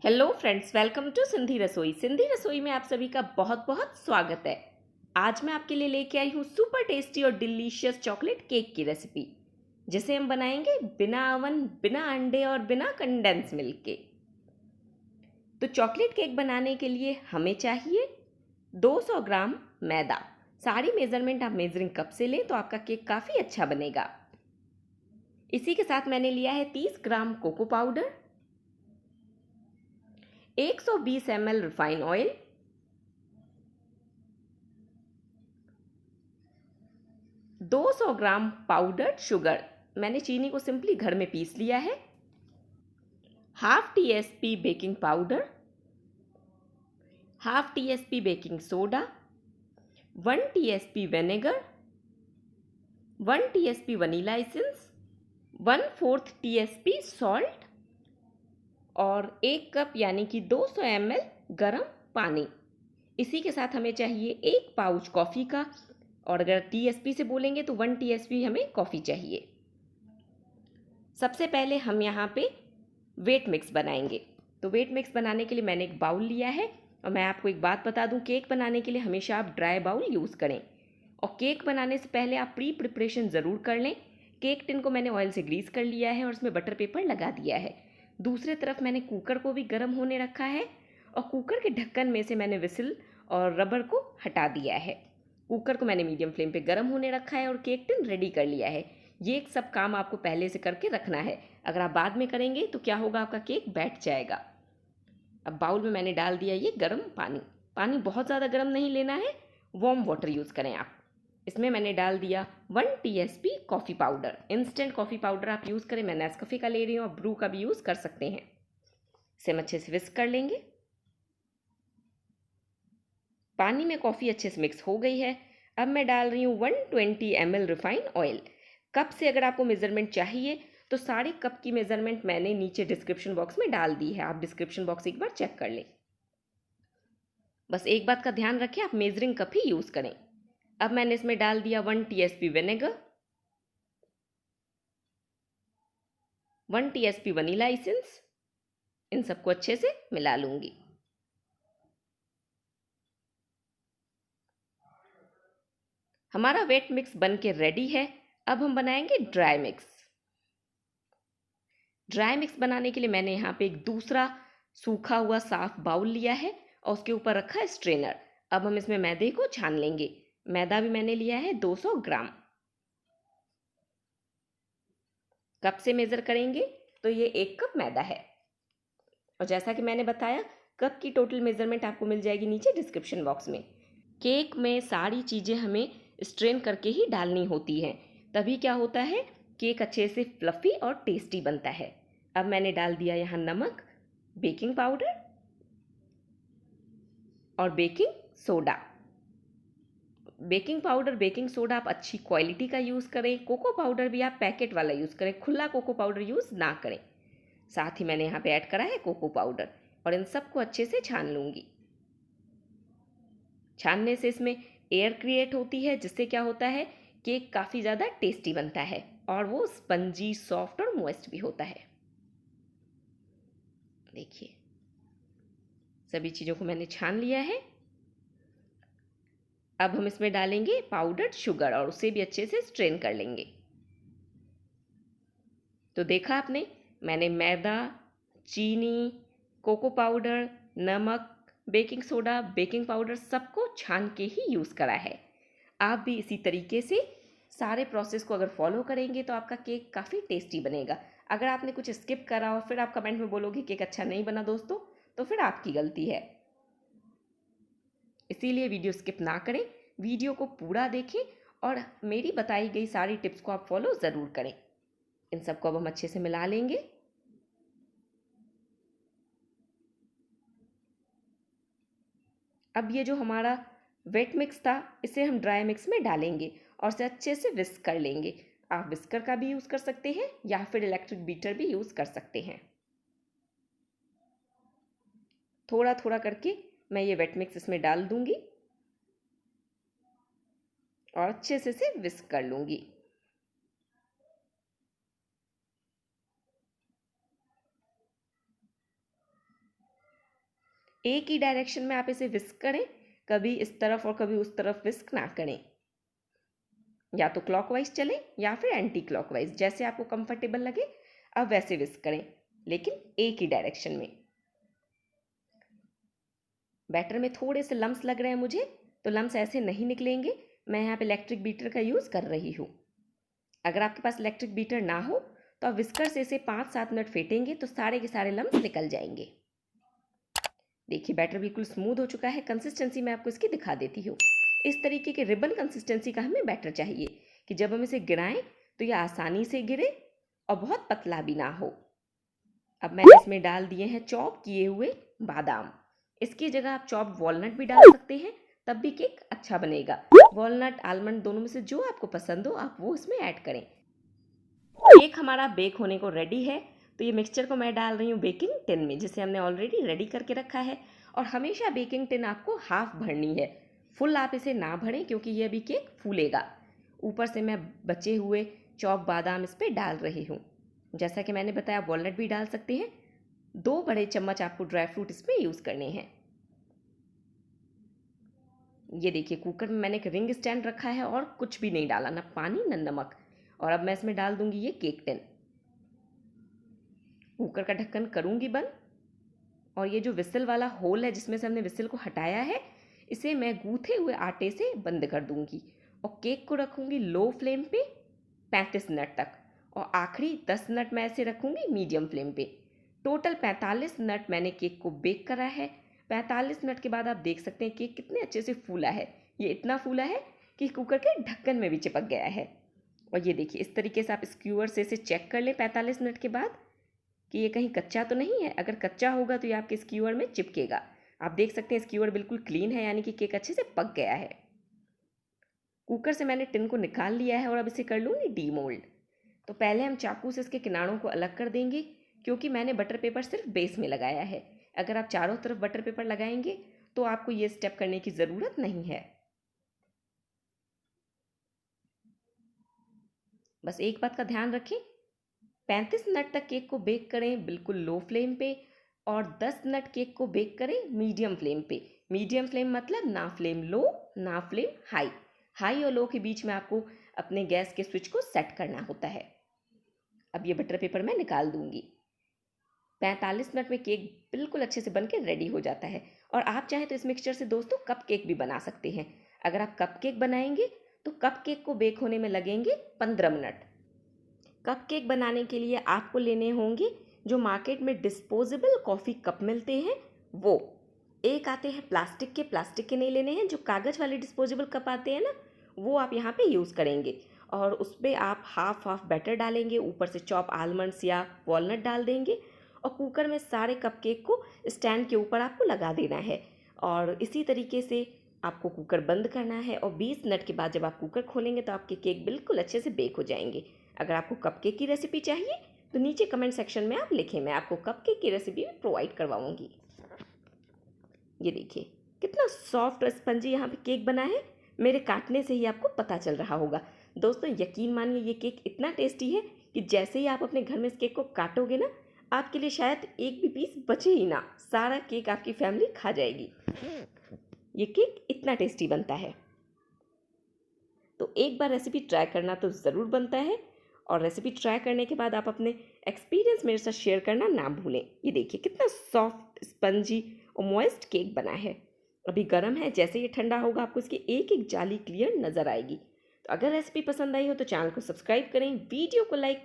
Hello friends, welcome to Sindhi Rasoi. Sindhi रसोई में आप सभी का बहुत बहुत स्वागत है। आज मैं आपके लिए लेके आई हूँ सुपर टेस्टी और डिलीशियस चॉकलेट केक की रेसिपी, जिसे हम बनाएंगे बिना ओवन, बिना अंडे और बिना कंडेंस मिल्क के। तो चॉकलेट केक बनाने के लिए हमें चाहिए 200 ग्राम मैदा। सारी मेजरमेंट आप मेजरिंग कप से लें तो आपका केक काफ़ी अच्छा बनेगा। इसी के साथ मैंने लिया है 30 gram cocoa powder, 120 ml refine oil, 200 gram powdered sugar, मैंने चीनी को सिंपली घर में पीस लिया है, half TSP baking powder, half TSP baking soda, 1 TSP vinegar, 1 TSP vanilla essence, 1/4 TSP salt और 1 कप यानी कि 200 ml गर्म पानी। इसी के साथ हमें चाहिए 1 पाउच कॉफ़ी का, और अगर टीएसपी से बोलेंगे तो 1 टीएसपी हमें कॉफ़ी चाहिए। सबसे पहले हम यहाँ पे वेट मिक्स बनाएंगे। तो वेट मिक्स बनाने के लिए मैंने एक बाउल लिया है, और मैं आपको एक बात बता दूं, केक बनाने के लिए हमेशा आप ड्राई बाउल यूज़ करें, और केक बनाने से पहले आप प्री प्रिपरेशन ज़रूर कर लें। केक टिन को मैंने ऑयल से ग्रीस कर लिया है और उसमें बटर पेपर लगा दिया है। दूसरी तरफ मैंने कुकर को भी गर्म होने रखा है, और कुकर के ढक्कन में से मैंने विसिल और रबर को हटा दिया है। कुकर को मैंने मीडियम फ्लेम पे गर्म होने रखा है और केक टिन रेडी कर लिया है। ये सब काम आपको पहले से करके रखना है, अगर आप बाद में करेंगे तो क्या होगा, आपका केक बैठ जाएगा। अब बाउल में मैंने डाल दिया ये गर्म पानी। पानी बहुत ज़्यादा गर्म नहीं लेना है, वार्म वाटर यूज़ करें आप। इसमें मैंने डाल दिया 1 TSP coffee powder. Instant coffee powder आप यूज़ करें, मैं नेस्कैफे का ले रही हूँ, और ब्रू का भी यूज़ कर सकते हैं। इसे हम अच्छे से विस्क कर लेंगे। पानी में कॉफ़ी अच्छे से मिक्स हो गई है। अब मैं डाल रही हूँ 120 ml रिफाइन ऑयल। कप से अगर आपको मेज़रमेंट चाहिए तो सारे कप की मेज़रमेंट मैंने नीचे डिस्क्रिप्शन बॉक्स में डाल दी है, आप डिस्क्रिप्शन बॉक्स एक बार चेक कर लें। बस एक बात का ध्यान रखें, आप मेजरिंग कप ही यूज़ करें। अब मैंने इसमें डाल दिया 1 TSP vinegar, 1 TSP vanilla essence. इन सबको अच्छे से मिला लूँगी। हमारा वेट मिक्स बन के रेडी है। अब हम बनाएंगे ड्राई मिक्स। ड्राई मिक्स बनाने के लिए मैंने यहाँ पे एक दूसरा सूखा हुआ साफ बाउल लिया है, और उसके ऊपर रखा है स्ट्रेनर। अब हम इसमें मैदे को छान लेंगे। मैदा भी मैंने लिया है 200 ग्राम। कप से मेज़र करेंगे तो ये 1 कप मैदा है, और जैसा कि मैंने बताया, कप की टोटल मेज़रमेंट आपको मिल जाएगी नीचे डिस्क्रिप्शन बॉक्स में। केक में सारी चीज़ें हमें स्ट्रेन करके ही डालनी होती हैं, तभी क्या होता है, केक अच्छे से फ्लफ़ी और टेस्टी बनता है। अब मैंने डाल दिया यहाँ नमक, बेकिंग पाउडर और baking soda. Baking powder, baking soda आप अच्छी क्वालिटी का यूज़ करें। कोको पाउडर भी आप पैकेट वाला यूज़ करें, खुला कोको पाउडर यूज़ ना करें। साथ ही मैंने यहाँ पे ऐड करा है कोको पाउडर, और इन सबको अच्छे से छान लूँगी। छानने से इसमें एयर क्रिएट होती है, जिससे क्या होता है, केक काफ़ी ज़्यादा टेस्टी बनता है, और वो स्पंजी, सॉफ्ट और मॉइस्ट भी होता है। देखिए, सभी चीज़ों को मैंने छान लिया है। अब हम इसमें डालेंगे पाउडर्ड शुगर, और उसे भी अच्छे से स्ट्रेन कर लेंगे। तो देखा आपने, मैंने मैदा, चीनी, कोको पाउडर, नमक, बेकिंग सोडा, बेकिंग पाउडर सबको छान के ही यूज़ करा है। आप भी इसी तरीके से सारे प्रोसेस को अगर फॉलो करेंगे तो आपका केक काफ़ी टेस्टी बनेगा। अगर आपने कुछ स्किप करा और फिर आप कमेंट में बोलोगे केक अच्छा नहीं बना दोस्तों, तो फिर आपकी गलती है। इसीलिए वीडियो स्किप ना करें, वीडियो को पूरा देखें, और मेरी बताई गई सारी टिप्स को आप फॉलो ज़रूर करें। इन सबको अब हम अच्छे से मिला लेंगे। अब ये जो हमारा वेट मिक्स था, इसे हम ड्राई मिक्स में डालेंगे और इसे अच्छे से विस्क कर लेंगे। आप विस्कर का भी यूज़ कर सकते हैं, या फिर इलेक्ट्रिक बीटर भी यूज़ कर सकते हैं। थोड़ा थोड़ा करके मैं ये वेट मिक्स इसमें डाल दूंगी और अच्छे से इसे विस्क कर लूँगी। एक ही डायरेक्शन में आप इसे विस्क करें, कभी इस तरफ और कभी उस तरफ विस्क ना करें। या तो क्लॉकवाइज चलें या फिर एंटी क्लॉकवाइज, जैसे आपको कंफर्टेबल लगे अब वैसे विस्क करें, लेकिन एक ही डायरेक्शन में। बैटर में थोड़े से लम्स लग रहे हैं मुझे, तो लम्स ऐसे नहीं निकलेंगे। मैं यहाँ पे इलेक्ट्रिक बीटर का यूज़ कर रही हूँ। अगर आपके पास इलेक्ट्रिक बीटर ना हो तो आप विस्कर से इसे 5-7 मिनट फेंटेंगे तो सारे के सारे लम्स निकल जाएंगे। देखिए बैटर बिल्कुल स्मूथ हो चुका है। कंसिस्टेंसी मैं आपको इसकी दिखा देती हूँ। इस तरीके के रिबन कंसिस्टेंसी का हमें बैटर चाहिए कि जब हम इसे गिराएं तो ये आसानी से गिरे और बहुत पतला भी ना हो। अब मैंने इसमें डाल दिए हैं चॉप किए हुए बादाम। इसकी जगह आप चॉप वॉलनट भी डाल सकते हैं, तब भी केक अच्छा बनेगा। वॉलनट, आलमंड दोनों में से जो आपको पसंद हो आप वो इसमें ऐड करें। केक हमारा बेक होने को रेडी है, तो ये मिक्सचर को मैं डाल रही हूँ बेकिंग टिन में, जिसे हमने ऑलरेडी रेडी करके रखा है। और हमेशा बेकिंग टिन आपको हाफ भरनी है, फुल आप इसे ना भरें क्योंकि ये अभी केक फूलेगा। ऊपर से मैं बचे हुए चॉप बादाम इस पर डाल रही हूँ। जैसा कि मैंने बताया वॉलनट भी डाल सकते हैं। 2 बड़े चम्मच आपको ड्राई फ्रूट इसमें यूज़ करने हैं। ये देखिए कुकर में मैंने एक रिंग स्टैंड रखा है और कुछ भी नहीं डाला, ना पानी ना नमक। और अब मैं इसमें डाल दूंगी ये केक टिन। कुकर का ढक्कन करूंगी बंद, और ये जो विसल वाला होल है जिसमें से हमने विसल को हटाया है, इसे मैं गूथे हुए आटे से बंद कर दूंगी। और केक को रखूंगी लो फ्लेम पे 35 मिनट तक, और आखिरी 10 मिनट मैं ऐसे रखूंगी मीडियम फ्लेम पे। टोटल 45 मिनट मैंने केक को बेक करा है। 45 मिनट के बाद आप देख सकते हैं केक कितने अच्छे से फूला है। ये इतना फूला है कि कुकर के ढक्कन में भी चिपक गया है। और ये देखिए इस तरीके से आप स्क्यूअर से इसे चेक कर लें 45 मिनट के बाद कि ये कहीं कच्चा तो नहीं है। अगर कच्चा होगा तो ये आपके स्क्यूअर में चिपकेगा। आप देख सकते हैं स्क्यूअर बिल्कुल क्लीन है, यानी कि केक अच्छे से पक गया है। कुकर से मैंने टिन को निकाल लिया है और अब इसे कर लूँगी डीमोल्ड। तो पहले हम चाकू से इसके किनारों को अलग कर देंगे, क्योंकि मैंने बटर पेपर सिर्फ बेस में लगाया है। अगर आप चारों तरफ बटर पेपर लगाएंगे तो आपको ये स्टेप करने की ज़रूरत नहीं है। बस एक बात का ध्यान रखें, 35 मिनट तक केक को बेक करें बिल्कुल लो फ्लेम पे, और 10 मिनट केक को बेक करें मीडियम फ्लेम पे। मीडियम फ्लेम मतलब ना फ्लेम लो ना फ्लेम हाई। हाई और लो के बीच में आपको अपने गैस के स्विच को सेट करना होता है। अब ये बटर पेपर मैं निकाल दूंगी। 45 मिनट में केक बिल्कुल अच्छे से बन के रेडी हो जाता है। और आप चाहें तो इस मिक्सचर से दोस्तों कप केक भी बना सकते हैं। अगर आप कप केक बनाएंगे तो कप केक को बेक होने में लगेंगे 15 मिनट। कप केक बनाने के लिए आपको लेने होंगे जो मार्केट में डिस्पोजेबल कॉफ़ी कप मिलते हैं वो। एक आते हैं प्लास्टिक के नहीं लेने हैं। जो कागज़ वाले डिस्पोजेबल कप आते हैं ना, वो आप यहाँ पे यूज़ करेंगे। और उस पर आप हाफ बैटर डालेंगे, ऊपर से चॉप आलमंड्स या वॉलनट डाल देंगे, और कुकर में सारे कप केक को स्टैंड के ऊपर आपको लगा देना है। और इसी तरीके से आपको कुकर बंद करना है, और 20 मिनट के बाद जब आप कुकर खोलेंगे तो आपके केक बिल्कुल अच्छे से बेक हो जाएंगे। अगर आपको कपकेक की रेसिपी चाहिए तो नीचे कमेंट सेक्शन में आप लिखें, मैं आपको कपकेक की रेसिपी भी प्रोवाइड करवाऊंगी। ये देखिए कितना सॉफ्ट और स्पंजी यहाँ पे केक बना है। मेरे काटने से ही आपको पता चल रहा होगा। दोस्तों यकीन मानिए ये केक इतना टेस्टी है कि जैसे ही आप अपने घर में इस केक को काटोगे ना, आपके लिए शायद एक भी पीस बचे ही ना, सारा केक आपकी फैमिली खा जाएगी। ये केक इतना टेस्टी बनता है, तो एक बार रेसिपी ट्राई करना तो ज़रूर बनता है। और रेसिपी ट्राई करने के बाद आप अपने एक्सपीरियंस मेरे साथ शेयर करना ना भूलें। ये देखिए कितना सॉफ्ट, स्पंजी और मॉइस्ट केक बना है। अभी गर्म है, जैसे ये ठंडा होगा आपको इसकी एक एक जाली क्लियर नज़र आएगी। तो अगर रेसिपी पसंद आई हो तो चैनल को सब्सक्राइब करें, वीडियो को लाइक